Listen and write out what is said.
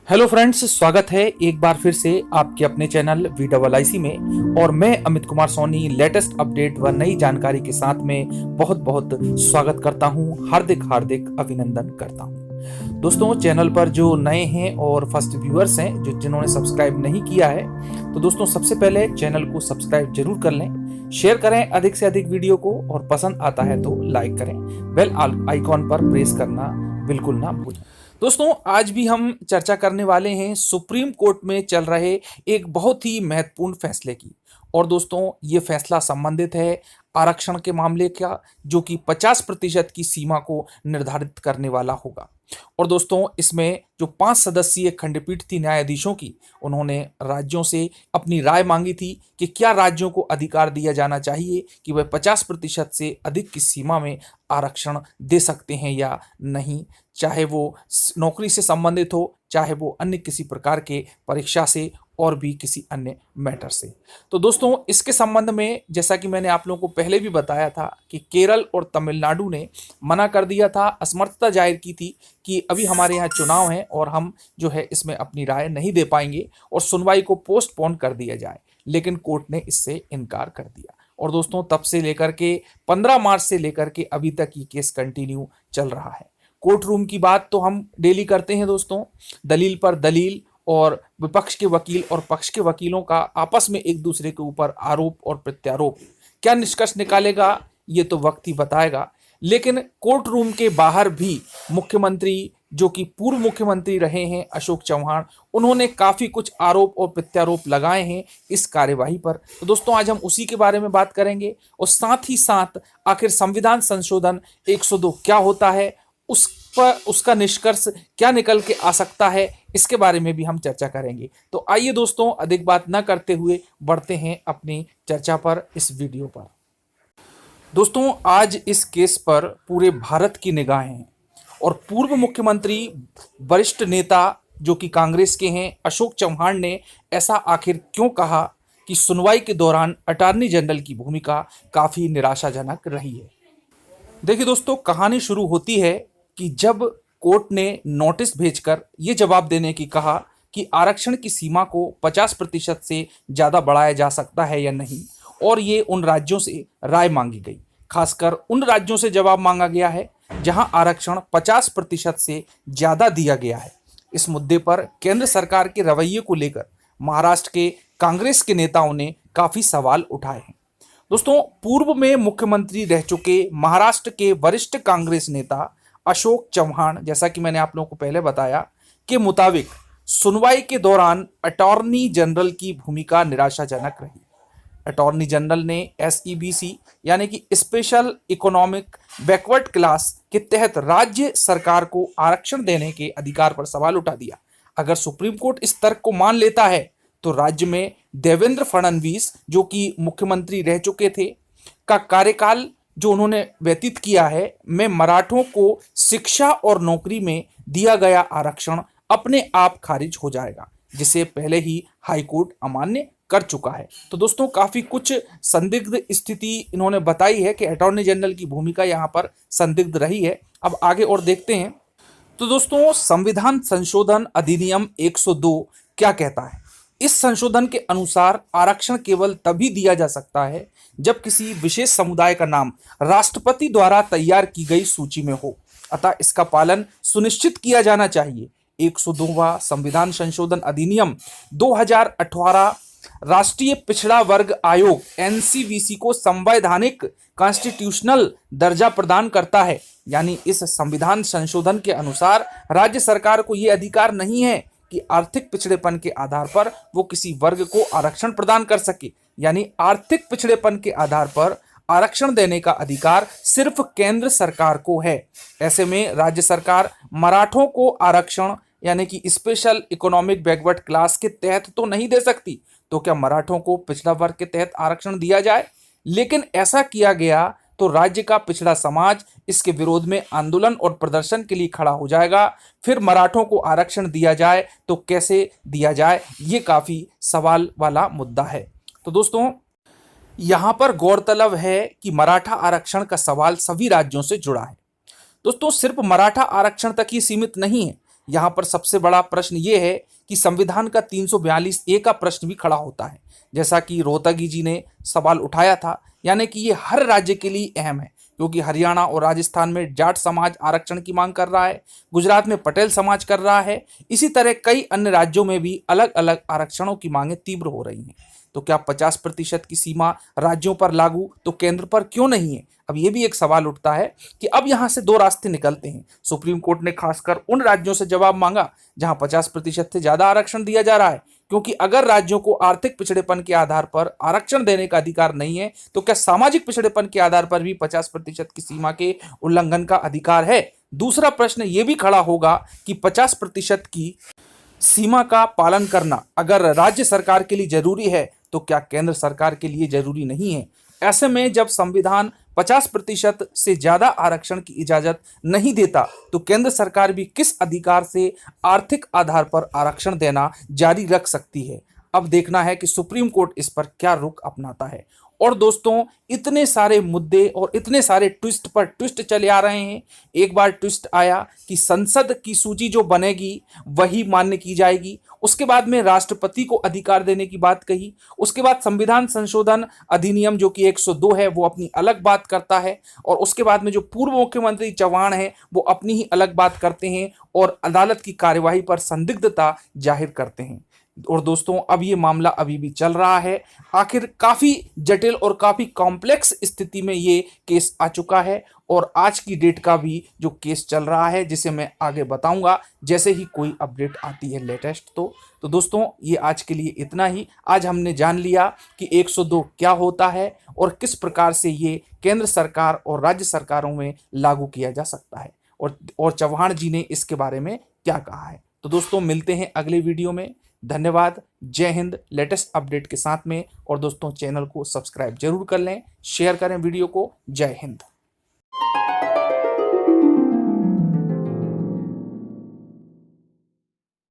Hello friends, स्वागत है एक बार फिर से आपके अपने चैनल VIIC में। और मैं अमित कुमार सोनी लेटेस्ट अपडेट व नई जानकारी के साथ में बहुत बहुत स्वागत करता हूं, हार्दिक हार्दिक अभिनंदन करता हूं। दोस्तों, चैनल पर जो नए हैं और फर्स्ट व्यूअर्स हैं, जिन्होंने सब्सक्राइब नहीं किया है, तो दोस्तों सबसे पहले चैनल को सब्सक्राइब जरूर कर लें, शेयर करें अधिक से अधिक वीडियो को, और पसंद आता है तो लाइक करें। बेल आइकॉन पर प्रेस करना बिल्कुल ना भूलें। दोस्तों, आज भी हम चर्चा करने वाले हैं सुप्रीम कोर्ट में चल रहे एक बहुत ही महत्वपूर्ण फैसले की। और दोस्तों, ये फैसला संबंधित है आरक्षण के मामले का, जो कि 50% की सीमा को निर्धारित करने वाला होगा। और दोस्तों, इसमें जो 5 सदस्यीय खंडपीठ थी न्यायाधीशों की, उन्होंने राज्यों से अपनी राय मांगी थी कि क्या राज्यों को अधिकार दिया जाना चाहिए कि वह 50% से अधिक की सीमा में आरक्षण दे सकते हैं या नहीं, चाहे वो नौकरी से संबंधित हो, चाहे वो अन्य किसी प्रकार के परीक्षा से, और भी किसी अन्य मैटर से। तो दोस्तों, इसके संबंध में जैसा कि मैंने आप लोगों को पहले भी बताया था कि केरल और तमिलनाडु ने मना कर दिया था, असमर्थता जाहिर की थी कि अभी हमारे यहाँ चुनाव हैं और हम जो है इसमें अपनी राय नहीं दे पाएंगे और सुनवाई को पोस्टपोन कर दिया जाए। लेकिन कोर्ट ने इससे इनकार कर दिया। और दोस्तों, तब से लेकर के 15 मार्च से लेकर के अभी तक ये केस कंटिन्यू चल रहा है। कोर्ट रूम की बात तो हम डेली करते हैं दोस्तों, दलील पर दलील, और विपक्ष के वकील और पक्ष के वकीलों का आपस में एक दूसरे के ऊपर आरोप और प्रत्यारोप। क्या निष्कर्ष निकालेगा ये तो वक्त ही बताएगा। लेकिन कोर्ट रूम के बाहर भी मुख्यमंत्री, जो कि पूर्व मुख्यमंत्री रहे हैं अशोक चौहान, उन्होंने काफी कुछ आरोप और प्रत्यारोप लगाए हैं इस कार्यवाही पर। तो दोस्तों, आज हम उसी के बारे में बात करेंगे, और साथ ही साथ आखिर संविधान संशोधन 102 क्या होता है, उस पर उसका निष्कर्ष क्या निकल के आ सकता है, इसके बारे में भी हम चर्चा करेंगे। तो आइए दोस्तों, अधिक बात न करते हुए बढ़ते हैं अपनी चर्चा पर, इस वीडियो पर। दोस्तों, आज इस केस पर पूरे भारत की निगाहें हैं, और पूर्व मुख्यमंत्री, वरिष्ठ नेता जो कि कांग्रेस के हैं, अशोक चौहान ने ऐसा आखिर क्यों कहा कि सुनवाई के दौरान अटॉर्नी जनरल की भूमिका काफी निराशाजनक रही है। देखिए दोस्तों, कहानी शुरू होती है कि जब कोर्ट ने नोटिस भेजकर ये जवाब देने की कहा कि आरक्षण की सीमा को 50% से ज़्यादा बढ़ाया जा सकता है या नहीं, और ये उन राज्यों से राय मांगी गई। खासकर उन राज्यों से जवाब मांगा गया है जहां आरक्षण 50% से ज़्यादा दिया गया है। इस मुद्दे पर केंद्र सरकार के रवैये को लेकर महाराष्ट्र के कांग्रेस के नेताओं ने काफ़ी सवाल उठाए हैं। दोस्तों, पूर्व में मुख्यमंत्री रह चुके महाराष्ट्र के वरिष्ठ कांग्रेस नेता अशोक चौहान, जैसा कि मैंने आप लोगों को पहले बताया, के मुताबिक सुनवाई के दौरान अटॉर्नी जनरल की भूमिका निराशाजनक रही। अटॉर्नी जनरल ने SEBC यानी कि स्पेशल इकोनॉमिक बैकवर्ड क्लास के तहत राज्य सरकार को आरक्षण देने के अधिकार पर सवाल उठा दिया। अगर सुप्रीम कोर्ट इस तर्क को मान लेता है तो राज्य में देवेंद्र फडणवीस, जो कि मुख्यमंत्री रह चुके थे, का कार्यकाल जो उन्होंने व्यतीत किया है, में मराठों को शिक्षा और नौकरी में दिया गया आरक्षण अपने आप खारिज हो जाएगा, जिसे पहले ही हाई कोर्ट अमान्य कर चुका है। तो दोस्तों, काफी कुछ संदिग्ध स्थिति इन्होंने बताई है कि अटॉर्नी जनरल की भूमिका यहाँ पर संदिग्ध रही है। अब आगे और देखते हैं। तो दोस्तों, संविधान संशोधन अधिनियम 102 क्या कहता है? इस संशोधन के अनुसार आरक्षण केवल तभी दिया जा सकता है जब किसी विशेष समुदाय का नाम राष्ट्रपति द्वारा तैयार की गई सूची में हो, अतः इसका पालन सुनिश्चित किया जाना चाहिए। 102वां संविधान संशोधन अधिनियम 2018 राष्ट्रीय पिछड़ा वर्ग आयोग NCVC को संवैधानिक कॉन्स्टिट्यूशनल दर्जा प्रदान करता है। यानी इस संविधान संशोधन के अनुसार राज्य सरकार को यह अधिकार नहीं है कि आर्थिक पिछड़ेपन के आधार पर वो किसी वर्ग को आरक्षण प्रदान कर सके। यानी आर्थिक पिछड़ेपन के आधार पर आरक्षण देने का अधिकार सिर्फ केंद्र सरकार को है। ऐसे में राज्य सरकार मराठों को आरक्षण यानी कि स्पेशल इकोनॉमिक बैकवर्ड क्लास के तहत तो नहीं दे सकती, तो क्या मराठों को पिछड़ा वर्ग के तहत आरक्षण दिया जाए? लेकिन ऐसा किया गया तो राज्य का पिछड़ा समाज इसके विरोध में आंदोलन और प्रदर्शन के लिए खड़ा हो जाएगा। फिर मराठों को आरक्षण दिया जाए तो कैसे दिया जाए, ये काफ़ी सवाल वाला मुद्दा है। तो दोस्तों, यहाँ पर गौरतलब है कि मराठा आरक्षण का सवाल सभी राज्यों से जुड़ा है। दोस्तों, सिर्फ मराठा आरक्षण तक ही सीमित नहीं है। यहाँ पर सबसे बड़ा प्रश्न ये है कि संविधान का 342A का प्रश्न भी खड़ा होता है, जैसा कि रोहतगी जी ने सवाल उठाया था। यानी कि ये हर राज्य के लिए अहम है, क्योंकि हरियाणा और राजस्थान में जाट समाज आरक्षण की मांग कर रहा है, गुजरात में पटेल समाज कर रहा है, इसी तरह कई अन्य राज्यों में भी अलग अलग आरक्षणों की मांगें तीव्र हो रही हैं। तो क्या 50% की सीमा राज्यों पर लागू तो केंद्र पर क्यों नहीं है? अब ये भी एक सवाल उठता है कि अब यहां से दो रास्ते निकलते हैं। सुप्रीम कोर्ट ने खासकर उन राज्यों से जवाब मांगा जहां 50% से ज्यादा आरक्षण दिया जा रहा है, क्योंकि अगर राज्यों को आर्थिक पिछड़ेपन के आधार पर आरक्षण देने का अधिकार नहीं है, तो क्या सामाजिक पिछड़ेपन के आधार पर भी 50% की सीमा के उल्लंघन का अधिकार है? दूसरा प्रश्न यह भी खड़ा होगा कि 50% की सीमा का पालन करना अगर राज्य सरकार के लिए जरूरी है, तो क्या केंद्र सरकार के लिए जरूरी नहीं है? ऐसे में जब संविधान 50% से ज्यादा आरक्षण की इजाजत नहीं देता, तो केंद्र सरकार भी किस अधिकार से आर्थिक आधार पर आरक्षण देना जारी रख सकती है? अब देखना है कि सुप्रीम कोर्ट इस पर क्या रुख अपनाता है। और दोस्तों, इतने सारे मुद्दे और इतने सारे ट्विस्ट पर ट्विस्ट चले आ रहे हैं। एक बार ट्विस्ट आया कि संसद की सूची जो बनेगी वही मान्य की जाएगी, उसके बाद में राष्ट्रपति को अधिकार देने की बात कही, उसके बाद संविधान संशोधन अधिनियम जो कि 102 है वो अपनी अलग बात करता है, और उसके बाद में जो पूर्व मुख्यमंत्री चौहान है वो अपनी ही अलग बात करते हैं और अदालत की कार्यवाही पर संदिग्धता जाहिर करते हैं। और दोस्तों, अब ये मामला अभी भी चल रहा है। आखिर काफ़ी जटिल और काफ़ी कॉम्प्लेक्स स्थिति में ये केस आ चुका है, और आज की डेट का भी जो केस चल रहा है, जिसे मैं आगे बताऊंगा जैसे ही कोई अपडेट आती है लेटेस्ट। तो दोस्तों, ये आज के लिए इतना ही। आज हमने जान लिया कि 102 क्या होता है और किस प्रकार से ये केंद्र सरकार और राज्य सरकारों में लागू किया जा सकता है, और चौहान जी ने इसके बारे में क्या कहा है। तो दोस्तों, मिलते हैं अगले वीडियो में। धन्यवाद। जय हिंद। लेटेस्ट अपडेट के साथ में। और दोस्तों, चैनल को सब्सक्राइब जरूर कर लें, शेयर करें वीडियो को। जय हिंद।